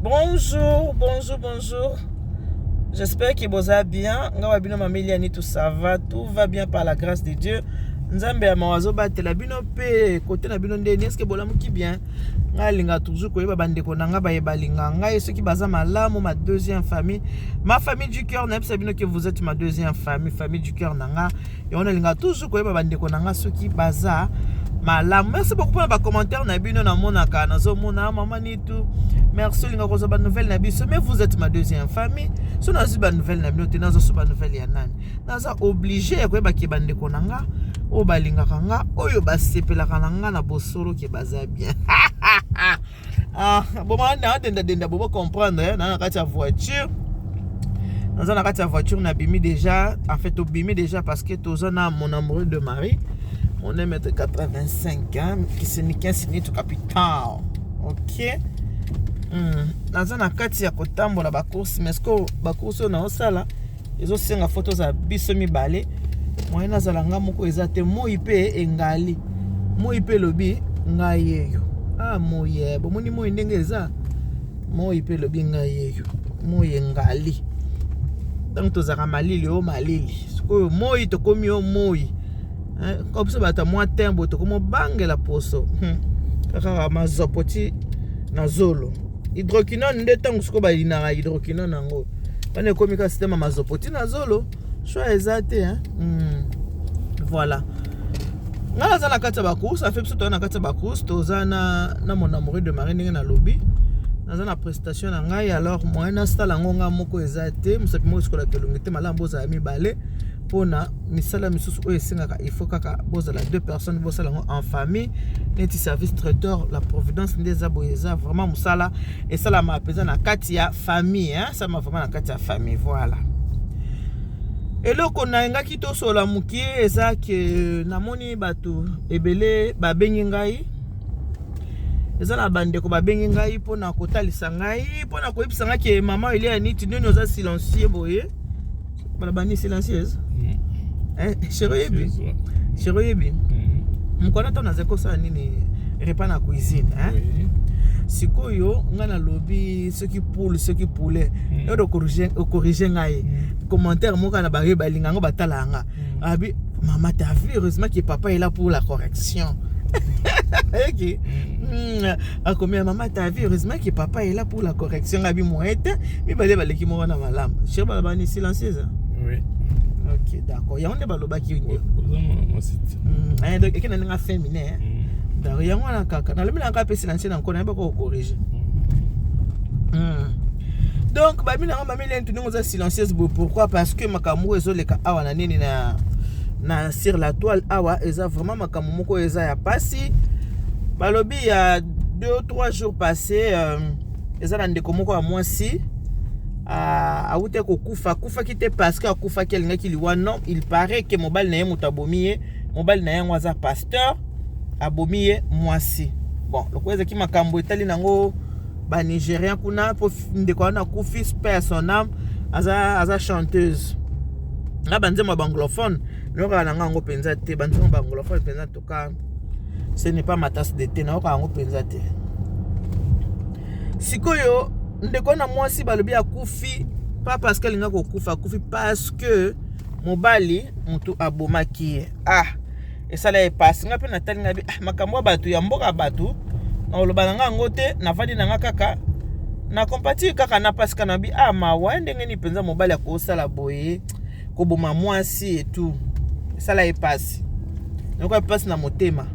Bonjour. J'espère que vous allez bien. Tout ça va, tout va bien par la grâce de Dieu. Nzambe ya mawazo batela bino pe côté na bino ndeni est-ce que bolamu ki bien nga linga toujours koyeba bandeko nanga bayebalinga nga ceux qui baza malamu ma deuxième famille, ma famille du cœur na bisa bino que vous êtes ma deuxième famille du cœur nanga et on linga toujours koyeba bandeko nanga ceux qui baza malamu. Merci beaucoup pour les commentaires na bino na monaka nazo mona mama ni tout. Merci linga koza ba nouvelle na biso mais vous êtes ma deuxième famille. So na ba nouvelle na bino tenazo so ba nouvelle ya nani. Naza obligé koyeba ki bandeko nanga o balinga kanga oyo basepela kananga na bosolo ke baza bien. Bon na denda bobo comprendre na kati ya voiture. Na kati ya voiture na bimi déjà en fait au bimi déjà parce que tozana mon amoureux de mari. On est 1m85 hein qui se ni 15 ni tout capital. OK. Na kati ya kotambola ba course mais ko ba course na osala ezo senga photos za biso mibale. Moi nazalanga moko ezate moi pe engali moi pe lobi ngayeyo moye bo moni moi ndenge eza moi pe lobi ngayeyo moi engali donc tozaka malili o malili sikoyo moi to komi o moi comme ça bata moi tembo to komo bangela poso kaka mazopoti na zolo hydroquinone nde tango siko ba linaka hydroquinone nango bane komi ka système mazopoti na zolo choix ezate hein. Voilà. Nga za na kati ya bacourse, ça fait plutôt na kati ya bacourse, toza na mon amoureux de mari ndenge na lobby. Naza na prestation na ngai alors moi na stala ngonga moko ezate, musapi mo sikola kelongete malambo za mibale pona misala misusu oyo esengaka il faut kaka bozala deux personnes bosala ngo en famille, neti service traiteur la providence ndeza boyeza vraiment musala et ça la mapeza na kati ya famille hein, ça m'a vraiment na kati ya famille voilà. Eloko na nga kito sola mukie eza ke namoni bato ebele babengi ngai eza na bandeko babengi ngai pona kotalisa ngai pona koyebisa ngai ke mama ile ya niti nini oza silencieux boye bana bani silencieuse chérie yebi mukona to na zeko sa nini repas na cuisine hein sikoyo nga na lobby ceux qui poulet et de corriger ngai commentaire moka na bari balinga ngo batalanga abi maman t'as vu heureusement que papa est là pour la correction. OK a combien maman t'as vu heureusement que papa est là pour la correction abi moete mi balé baleki mo na malamu chez balabani silencieuse. Oui. OK d'accord ya onde balobaki nyo moi c'est donc ekena nga féminin donc yango na kaka na lemina ka pe silencieux na nkona ba ko corriger. Donc ba mina ngamba mile ntu ngoza silencieuse pourquoi parce que makambo ezoleka awa na nini na sur la toile awa eza vraiment makambo moko eza ya pasi balobi ya 2 ou 3 jours passés eza na ndeko moko ya mwasi a ute ko kufa kite parce que akufa kelinga kiliwa non il paraît que mobile na ye mutabomiye mobile na ye ngwaza pasteur abomiye mwasi bon lokweza ki makambo etali nango ba Nigérien kuna po ndeko na kufi spare son âme aza chanteuse na banzema banglophone noka na ngo penza te banzema banglophone penza toka ce n'est pas ma tasse de thé na oka ngo penza te sikoyo ndeko na mwasi balobi akufi pas parce que linga ko kufi parce que mobali mutu abomaki et ça là passe nga pe na talinga bi makambo batu ya mboka batu na oloba nga ngote na fadi na nga kaka na compati kaka na paska na bi mawa ndenge ni penza mobali ko sala boye ko boma mwasi et tout ça là passe donc passe na motema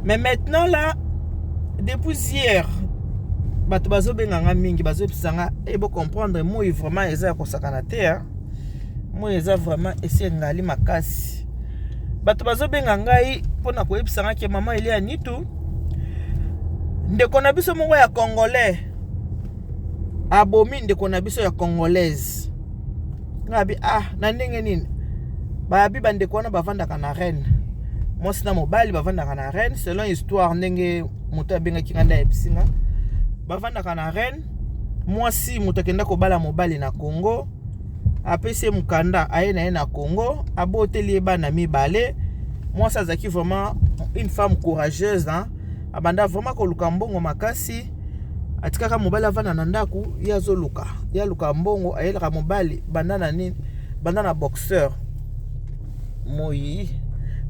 mais maintenant là depuis hier batu bazo benga mingi bazo pisanga et bo comprendre moi vraiment eza ko sakana te hein moi eza vraiment essayer ngali makasi bato bazo benga ngai pona koyebisa nga ke mama ile ya nitu ndeko na biso moko ya congolais abomi ndeko na biso ya congolaise ngabi na ndenge nini babi bandeko na bavandaka na reine mwasi na mobali bavandaka na reine selon histoire ndenge moto abenga kinganda ya bisinga bavandaka na reine mwasi moto akenda kobala mobali na Congo apese mukanda aye na ye na Congo aboteli bana mibale mwasi azaki vraiment une femme courageuse hein abanda vraiment ko luka mbongo makasi atikaka mobali avana na ndako ya luka mbongo ayelaka mobali bandana nini bandana boxeur moyi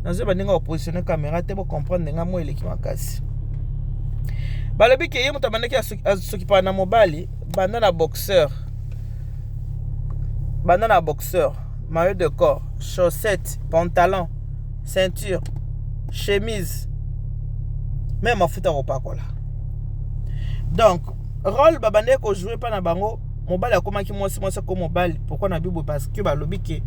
nazo bandinga oppositionner caméra te bo comprendre nga mo eleki makasi balobi ke ye moto bandaki asokipa na mobali bandana boxeur maillot de corps chaussettes pantalon ceinture chemise même mafuta kopakola donc rôle babandé ko jouer pa na bango mobali akomaki mwasi ko mobali pourquoi na bibo parce que balobi ke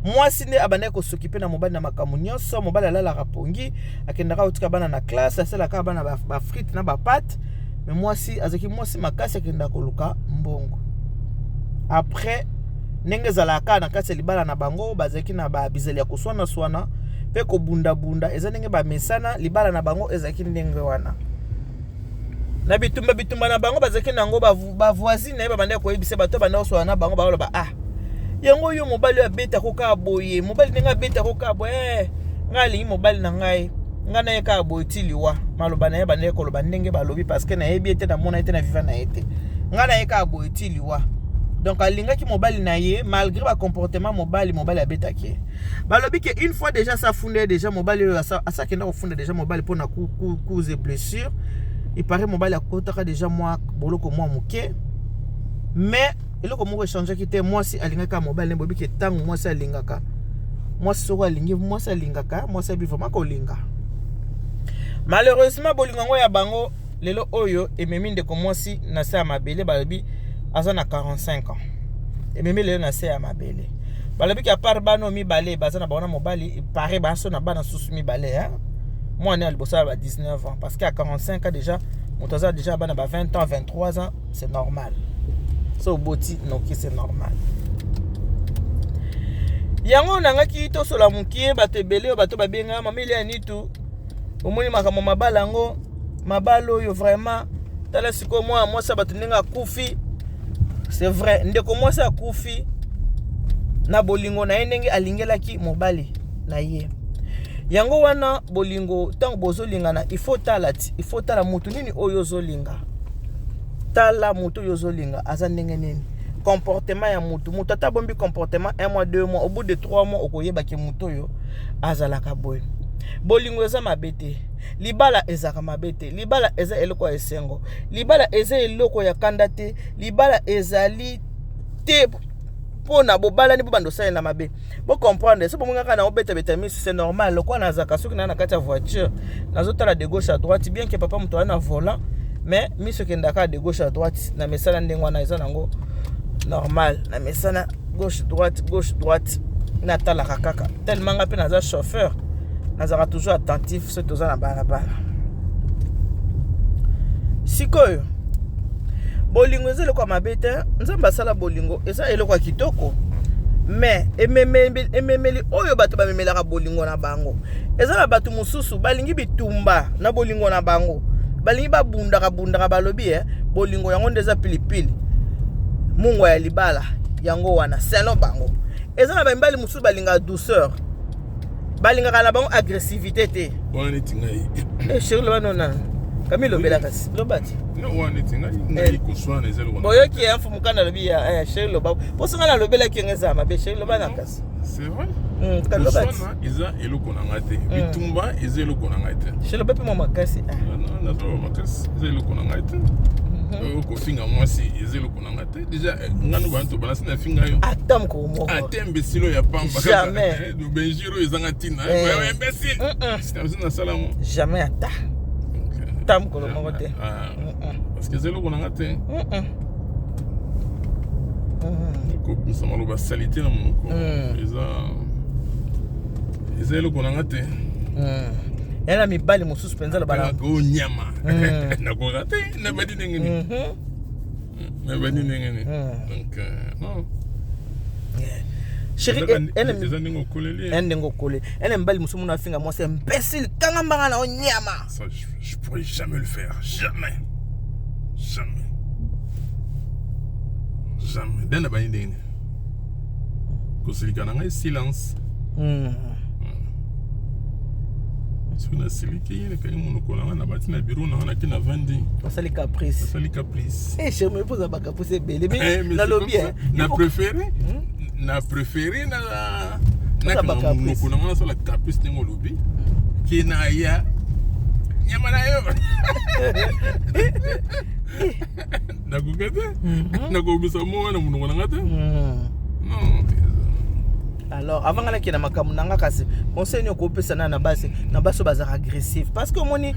mwasi nde abandé ko s'occuper na mobali na makambo nyonso mobali alala rapongi akendaka utika bana na classe asala ka bana ba frites na ba pâtes mais mwasi azaki mwasi makasi akenda ko luka mbongo après ndenge zalaka na kati libala na bango bazaki na ba bizeli ya kuswana pe ko bunda eza ndenge ba mesana libala na bango ezaki ndenge wana na bitumba na bango bazaki nango ba voisine ba bande ko yebise bato banda oswana na bango ba ah yango yo mobali abeta ko ka boye mobali ndenge abeta ko ka boye ngali mobali na ngai ngana ye ka boye tiliwa maloba na ye bande ko loba ndenge balobi parce que na yebi ete na mona ete na viva na ete ngana ye ka boye tiliwa donc alingaki mobali na ye malgré ba comportement mobali abetaki balobi que une fois déjà ça fondé déjà mobali asa kenda ko fondé déjà mobali pona cause blessure il paraît mobali akotaka déjà moi boloko moi muke mais eloko moko changer ki te moi si alingaka mobali bobi ke tangu moi si alingaka moi si soko alingi moi si alingaka moi si bi vraiment ko linga malheureusement bolingo ya bango lelo oyo ememi ndeko moi si na sa mabele balobi azana 45 ans ememi lelo na sa ya mabele balobi ki a part bano mi balé bazana bana mobali paraît baso na bana susu mi balé hein. Moi, on est à 19 ans. Parce qu'à 45 ans déjà, mon toza déjà à 20 ans, 23 ans, c'est normal. C'est au boti, non, c'est normal. Yango nanga ki to sola mukie bato ebele bato babenga mameli ani tu. Omoni makamo mabala ngo mabalo yo vraiment tala siko moi ça bato ninga kufi. C'est vrai, ndeko moi ça kufi na bolingo na ndenge alingelaki mobali na ye. Yango wana bolingo tango bozolingana il faut tala mutu nini oyo zolinga tala mutu yo zolinga aza ndenge nini comportement ya mutu ata bombi comportement 1 mois 2 mois au bout de 3 mois okoyeba ke mutu yo azalaka boy bolingo eza mabete libala ezaka mabete libala eza eloko esengo libala eza eloko ya kandate libala ezali te pona bobala ni bobando sa na mabe bo comprendre so bomungaka na obeta betami c'est normal lokwa na zaka soki na kati ya voiture nazotala de gauche à droite bien que papa muto na volant mais miso kendaka de gauche à droite na mesala ndengwa na eza nango normal na mesana gauche droite na tala kaka tellement nga pe na chauffeur nazaka toujours attentif ce toza na balabala sikoyo bolingo ezele kwa mabete nzamba sala bolingo eza eloko kitoko mais ememeli oyo bato bamemelaka bolingo na bango eza na bato mususu balingi bitumba na bolingo na bango balingi babundaka balobi bolingo yango ndeza pilipili mungo ya libala yango wana selo bango eza na bambali mususu balinga douceur balinga kana bango agressivité te wana tingai chéri lo banona Camilo Belakas lobati no wana tingai kuswana ezelo wana boyo ki ya mfumu kana lobi ya chéri lo babo posanga na lobela ki ngeza mabe chéri lo banakas c'est vrai kalobati iza eloko na ngate bitumba iza eloko na ngate chéri lo bape mo makasi na zo makasi iza eloko na ngate ko finga mwasi ezelo kuna ngate déjà ngano bantu balasi na finga yo atam ko mo atembe silo ya pamba jamais do benjiro ezanga tina imbécile c'est na salamu jamais ata tam ko mo ngote parce que ezelo kuna ngate ko bisama lo basalite na moko ezelo kuna ngate yana mibali mususu penza bala ko nyama na ko rate na badi ngeni donc non chéri ene ngo kolé ene mbali musumu na finga moi c'est imbécile kanga mbanga na nyama ça je pourrais jamais le faire jamais dena bani ndeni ko silika na ngai silence Suna siliki yene kay monoko na na batina bureau na kina vandi. Ça les caprices. Ça les caprices. Eh je me pose ba caprice belé mais na lobby hein. Na préféré na monoko na ça la caprice ngo lobby. Ki na ya nyama na yo. Na kugata. Na ko bisa mo na monoko na ngata. Non. Alors avant que na makamu nanga kasi conseil ni ko pesa na base bazar agressif parce que moni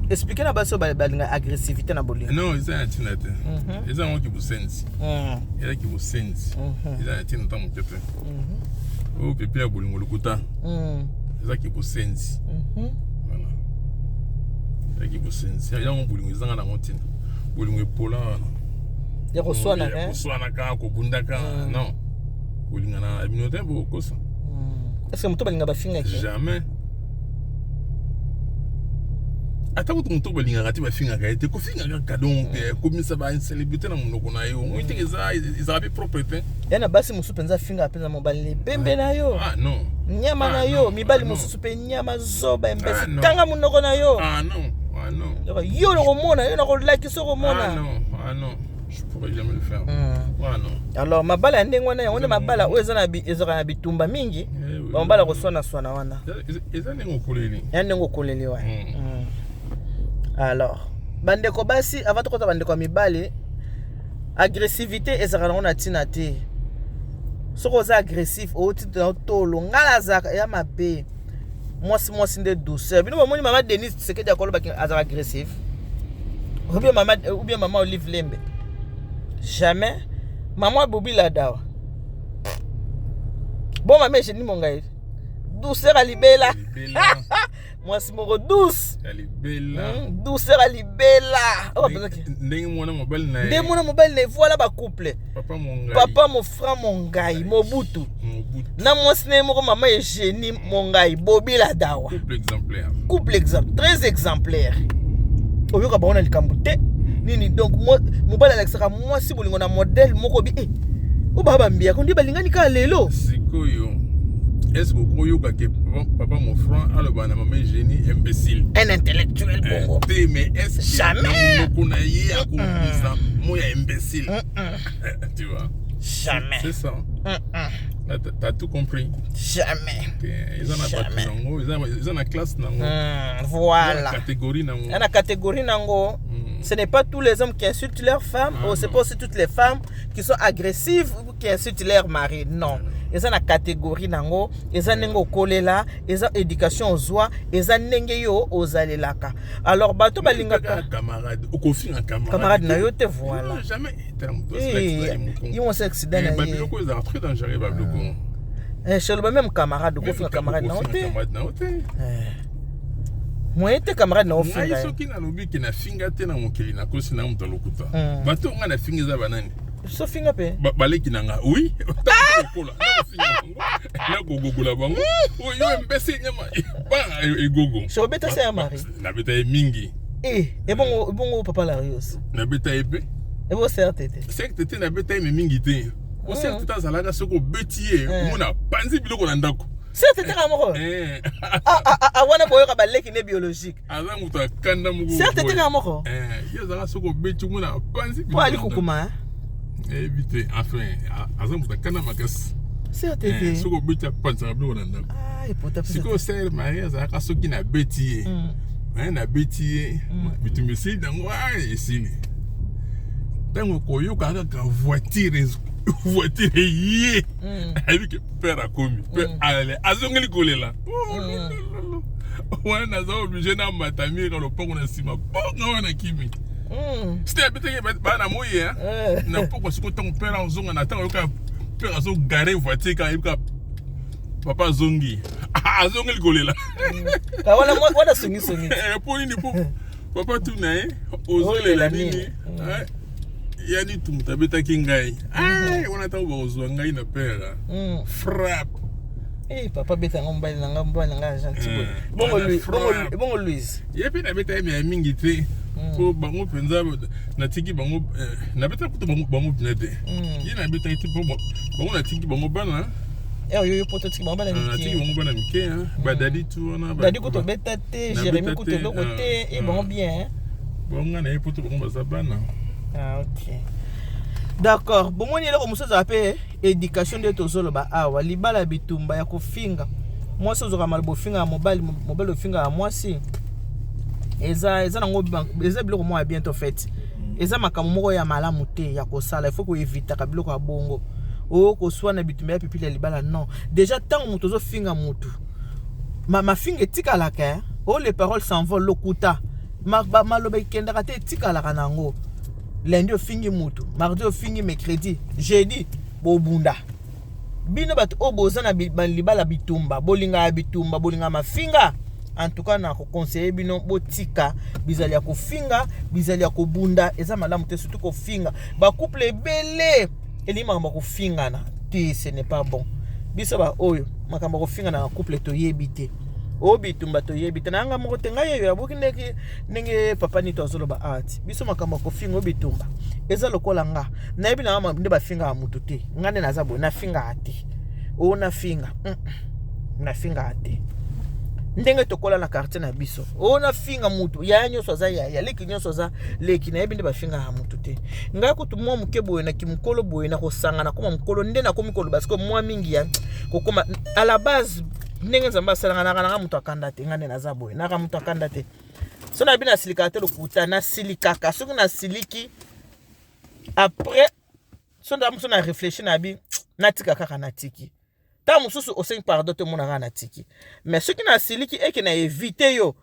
expliquer na baso balinga agressivité na bolingo non ils ont tinate ils ont qui vous sense ils qui vous sense ils ont tinata mon pépé oh pépé a bolingo lokuta ils qui vous sense voilà ils qui vous sense il y a un bolingo ils ont na montine bolingo pola ya ko swana ka ko bundaka non bolinga na binote beaucoup ça est-ce que muto balinga bafinga ki jamais ata ko muto balinga ngati bafinga ka ete ko finga ka donc comme ça ba une célébrité na munoko na yo muite ils avaient propriété yana basi musu penza finga penza mobali pembe na yo ah non nyama na yo mibali musu pe nyama zoba mbesi tanga munoko na yo ah non yo lo mona yo na ko like so ko mona ah non je pourrais jamais le faire. Ah non. Alors mabala ndengwana ya wone mabala oza na bitumba mingi ba mabala ko swana wana. Eza nengo koleli. Ya nengo koleli wa. Alors bande ko basi avant to kota bande ko mibale agressivité ezaka na tina te. Soko za agressif o ti to lo ngala zaka ya mabe. Mwasi nde douceur. Bino moni mama Denise Tshisekedi akolo ba azaka agressif. Ou bien maman Olive Lembe. Jamais. Maman Bobi la dawa. Bon maman je ni mongai. Douceur à libella. Moi c'est mon douce. Libella. Douceur à libella. Oh ndenge mona mobile na. Ndenge mona mobile na voilà ba couple. Papa mon frère mongai Mobutu. Na moi c'est mon maman et génie mongai Bobi la dawa. Couple exemplaire. Très exemplaire. Oyoka baona likambute. Nini donc moi mobile Alexaka moi si bolingo na modèle moko bi o baba mbia ko ndi balingani ka lelo sikoyo est-ce que koyoka que papa mon frère aloba na maman génie imbécile un intellectuel bongo mais est-ce que jamais ko na ye akompisa moi imbécile tu vois jamais c'est ça t'as tout compris jamais ils en a pas nango ils en a classe nango voilà catégorie nango na catégorie nango. Ce n'est pas tous les hommes qui insultent leurs femmes, ou c'est pas aussi toutes les femmes qui sont agressives ou qui insultent leur mari. Non. Ils ont la catégorie nango, ils ont nengo kolela, ils ont éducation aux oies, ils ont nengeyo aux alelaka. Alors bato balinga camarade, au conflit un camarade. Camarade na yo te voilà. Jamais ils ont accident na ye. Babiloko ils ont très dangereux babiloko. Chez le même camarade, au conflit un camarade na ote. Moi était camarade na ofinga. Ngai soki na lobi ki na finga te na mokeli na kosi na muto lokuta. Bato nga na finga za banani. So finga pe. Baleki na nga. Oui. Kola. Na finga. Na gogogola bango. Oyo mbese nyama. Ba egogo. So beta se ya mari. Na beta e mingi. Et bon papa la rios. Na beta ebe. Et bon certete. Certete na beta e mingi te. O certete zalaka soko betie. Mona panzi biloko na ndako. C'est amoureux. Wana boyoka baleki ne biologique. Aza muta kanda mugo. C'est amoureux. Yezala soko betu muna panzi. Po ali kokuma. Éviter enfin aza muta kanda makasi. C'est soko betu panza ngablo na ndako. Et pourtant siko ser maria za ka soki na betie. Na betie. Bitu mesi dango esili. Tango koyoka ka voiture yé avec père a commis père allez azongeli kolela on a obligé na matami quand le pont na sima pont na kimi c'était habité ba na moye na poko siko ton père azonga na tango ka père azo garer voiture quand papa zongi azongeli kolela ka wala songi pour ni pour papa tu na ozolela nini yani tumutabeta kingai on attend bozwa ngai na père frappe papa beta ngomba na ngamba nga gentil bongo Louise yepi na beta ya mingi te po bango penza na tiki bango na beta kuto bango pinete yina beta iti po bango na tiki bango bana yo prototype ba na mike. Ati bongo bana mike hein. Ba dadi tout on a ba. Dadi ko to beta te, Jérémy ko to loko te et bon bien hein. Bon ngana e poto bongo ba bana. Ah OK. D'accord. Bon moni eloko muso za pe éducation de tozolo ba awa libala bitumba ya kofinga. Moi so zoka malbo finga mobile finga à moi si. Eza nango eza biloko mo bientôt fait. Eza makambo moko ya malamu te ya kosala, il faut ko éviter ka biloko ya bongo. O ko swana bitumba ya pipili ya libala non. Déjà tant muto zo finga mutu. Ma finga tika la ka. Oh les paroles s'envolent lokuta. Maloba ikenda te tika la kanango. Lundi ofingi mutu, mardi ofingi mercredi, jeudi bobunda. Bino bat oboza na libala bitumba, bolinga bitumba, bolinga mafinga. En tout cas na ko conseiller bino botika, bizali ya kofinga, bizali ya kobunda, eza malamu te surtout kofinga. Ba couple belé, elima ba kofinga na, ti ce n'est pas bon. Biso ba oyo, makamba kofinga na couple to yebite. Obitumba to yebite na nga moko tenga yeyo yaboki ndenge papa ni tozolo ba art biso makamba ko finga obitumba eza lokola nga na yebi na mama nde ba finga mutu te ngane na zabo na finga ate o na finga na finga ate ndenge tokola na quartier na biso o na finga mutu ya nyoso za ya leki nyoso za leki na yebi nde ba finga mutu te ngai ko tumo mukebo na kimkolo boye na ko sanga na koma mkolo nde na komikolo parce que moi mingi ya kokoma à la base ndenge nzamba sala na mutu akanda te ngane na zaboye na mutu akanda te so na bina silika te lokuta na silikaka soki na siliki après so na musu na réfléchir na bi na tika kaka na tiki ta mususu o 5 pardon te mona na tiki mais soki na siliki eke na éviter yo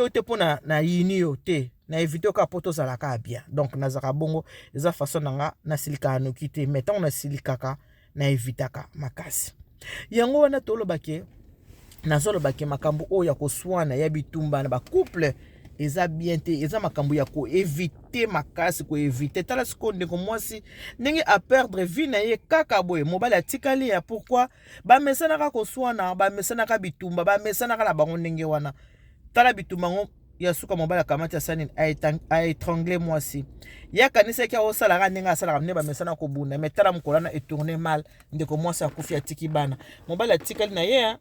te pona na yini yo te na éviter ka poto za la ka bien donc na zaka bongo eza façon nga na silika no kite mais tant na silikaka na évitaka makasi yango wana tolobake nazolobake makambo oyo ya koswana ya bitumba na ba couple eza bien te eza makambo ya ko éviter makasi ko éviter tala seconde ko mwasi ndenge a perdre vie na ye kaka boye mobali atikali ya pourquoi ba mesana ka koswana ba mesana ka bitumba ba mesana ka na bango ndenge wana tala bitumba ngo ya suka mobali kamati asani a étrangler mwasi ya kanisa ki osala ka ndenge asala ka ba mesana ko bunda mais tala mkolana et tourner mal ndeko mwasi akufi atiki bana mobali atikali na ye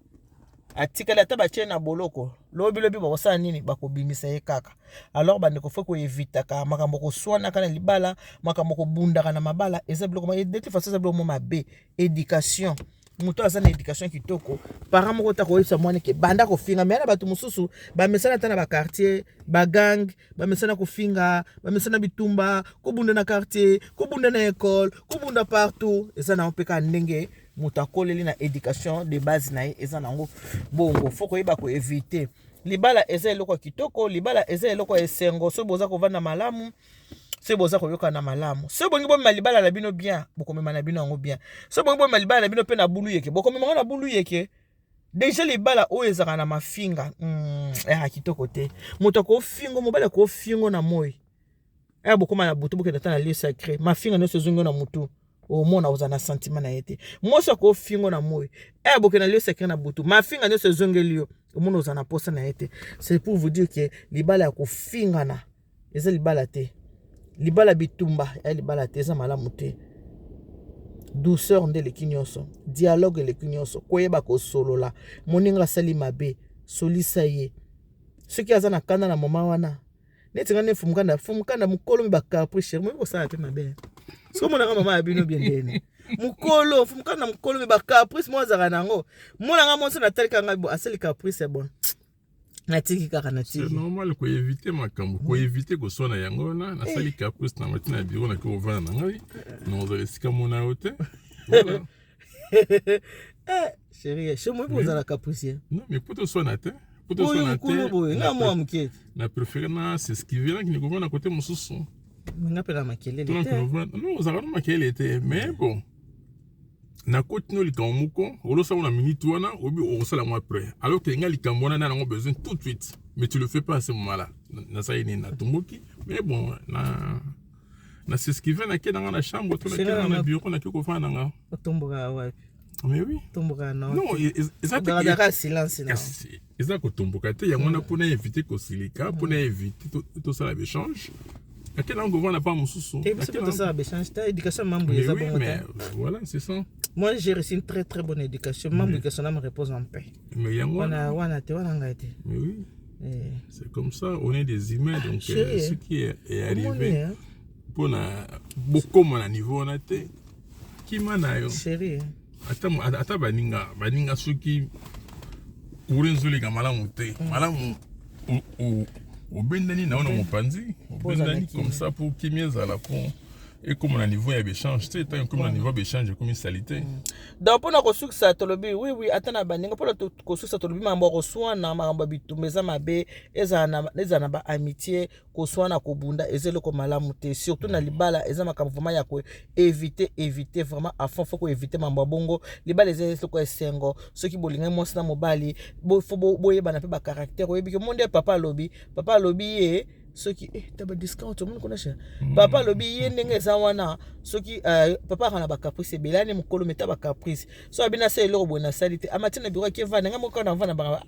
atikali ataba chena boloko lobi bakosala nini bakobimisa ye kaka alors bandeko faut ko éviter ka makambo ko swana kana libala makambo ko bunda kana mabala eza biloko ma de toute façon eza biloko mabe éducation muto azana éducation kitoko parents moko ta ko yisa mwana ke banda ko finga mais na batu mususu ba mesana tana ba quartier ba gang ba mesana ko finga ba mesana bitumba ko bunda na quartier ko bunda na école ko bunda partout eza na opeka ndenge mutakoleli na éducation de base na eza nango bongo faut ko yeba ko éviter libala eza eloko kitoko libala eza eloko esengo so boza ko vanda malamu se boza ko yoka na malamu se bongi bo malibala na bino bien bokomema na bino ngo bien se bongi bo malibala na bino pe na bulu yeke bokomema na bulu yeke déjà libala o ezaka na mafinga kitoko te moto ko fingo mobala ko fingo na moi bokoma na butu bokenda na lieu sacré mafinga no sezongo na mutu au monde a un sentiment na été moi ça ko fingo na moi bokena lieu sacré na butu mafinga no sezongo lieu au monde a posa na été c'est pour vous dire que libala ko finga na eza libala te libala bitumba ya libala te eza malamu te douceur nde leki nyonso dialogue leki nyonso koyeba kosolola moninga sali mabe solisa ye soki aza na kanda na mama wana neti ngane fumukanda mukolo ba caprice mo ko sala te mabe so mona nga mama abino bien dene mukolo fumukanda mukolo ba caprice mo azaka nango mona nga monso na talika nga bo asali caprice bon natiki kaka natiki c'est normal ko éviter makambo ko éviter ko sona yango na sali caprice na matina bureau na ko vana na ngai no za esika mona hote voilà chérie chez moi vous la caprice non mais pour te sona te pour te sona te na moi mukete na préférer na c'est ce qui vient qui ne ko na côté mosusu nga pela makelele te non za kana makelele te mais bon na kotino likambo moko olosa na minute wana obi osala moi après alors que nga likambo wana na besoin tout de suite mais tu le fais pas à ce moment-là na ça ini na tomboki mais bon na c'est ce qui vient na kena na chambre to na bureau na kiko fana nga tomboka wapi mais oui tomboka non non exactement silence là eza ko tomboka te yango na pona éviter ko silika pona éviter tout ça l'échange. À quel angle on n'a pas mon sous-sous? Et c'est pas ça, éducation membre, mais voilà, c'est ça. Moi, j'ai reçu une très très bonne éducation. Maman, éducation me repose en paix. Mais il y a Mais oui. C'est comme ça, on est des humains, donc ce qui est arrivé, pour beaucoup de niveau, on a été, qui m'a eu. Chérie. Attends, baninga ceux qui courent sur les gamins, malamu, au bendani, na on a mon panzi, au bendani comme ça pour qui m'y à la con. Et comme on a niveau d'échange, tu sais, comme on a niveau d'échange, comme une salité. Donc, pour nous construire ça, oui, attends, pour nous construire ça, mambo reçoit na mambo bitumeza mabe, ezana amitié, reçoit na kobunda, ezelo ko malamu te, surtout na libala, ezama kam vraiment ya ko éviter vraiment à fond, faut ko éviter mambo bongo, libala ezelo ko esengo, ceux qui bolinga monsi na mobali, faut boyeba na pe ba caractère, oyebi ke monde papa lobi ceux qui taba discount tout le monde connaît papa lobi yendenge zawana ceux qui papa kana ba caprice belani mukolo meta ba caprice so abina se lo bona salite amatina biro ke vana ngamo kana vana ba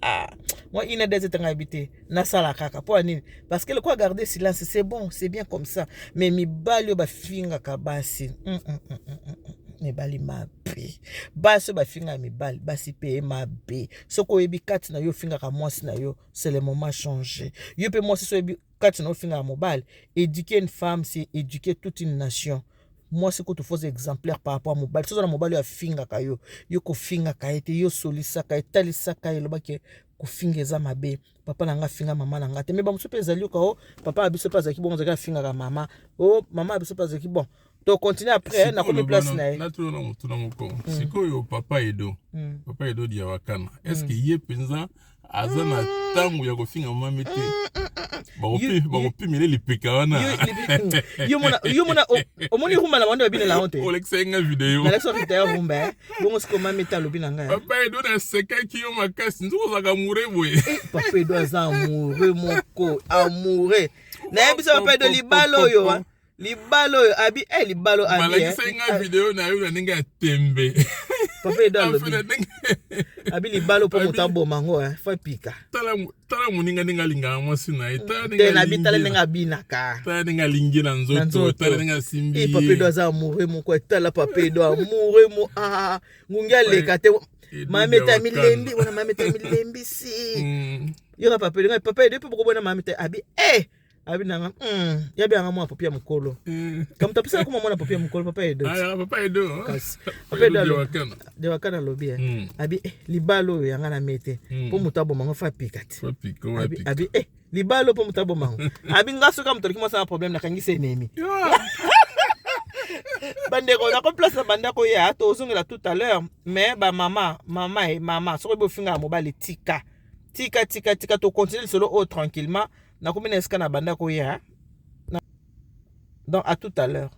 moi ina des etanga habité na sala kaka pour nini parce que le quoi garder silence c'est bon c'est bien comme ça mais mi balio ba finga kabasi mibali mabe baso bafinga mibali basi pe mabe soko yebi kati na yo finga ka mwasi na yo c'est le moment changer yo pe mwasi so yebi kati na yo finga mobile éduquer une femme c'est éduquer toute une nation moi c'est que tu fais exemplaire par rapport à mobile so na mobile yo finga ka yo ko finga ka ete yo solisa ka etalisa ka lo bake ko finga eza mabe papa na nga finga mama na nga te me ba muso pe ezali ko papa abiso pa zaki bon zaka finga ka mama mama abiso pa zaki bon. Donc continue après na komi place na na tout na moko sikoyo papa edo dia wakana est-ce que yé penza azana tangu ya kofinga mama mete ba kopimile lipeka wana yo mona omoni huma na bande babine la honte olexenga video na leso kitaya humba bongo siko mama meta lobi na nga papa edo na seka ki yo makasi nzuko zaka mureboye papa edo azamure moko amure na biso papa edo libalo yo libalo abi libalo abi malaki video na yo ninga tembe papa edo abi libalo po mutambo mango fa pika tala muninga ninga linga mwasi na eta ninga bitala ninga binaka tala ninga lingi na nzoto tala ninga simbi papa edo za amoureux mon ko tala papa edo amoureux mo ngunga leka te mameta milembi wana mameta milembi si yo papa edo pe boko bona mameta abi abi nanga yabi anga mwa popia mukolo kam tapisa ko mwana popia mukolo papa edo kasi papa edo de wakana lobi abi libalo yanga na mete po mutabo mango fa pikati abi libalo po mutabo mango abi ngaso kam toliki mo sa problème na kangisa enemi bandeko na ko place na bandako ya to zongela tout à l'heure mais ba mama so ko bofinga mobali tika to continuer solo tranquillement na combien est-ce qu'on a banda ko ya donc à tout à l'heure.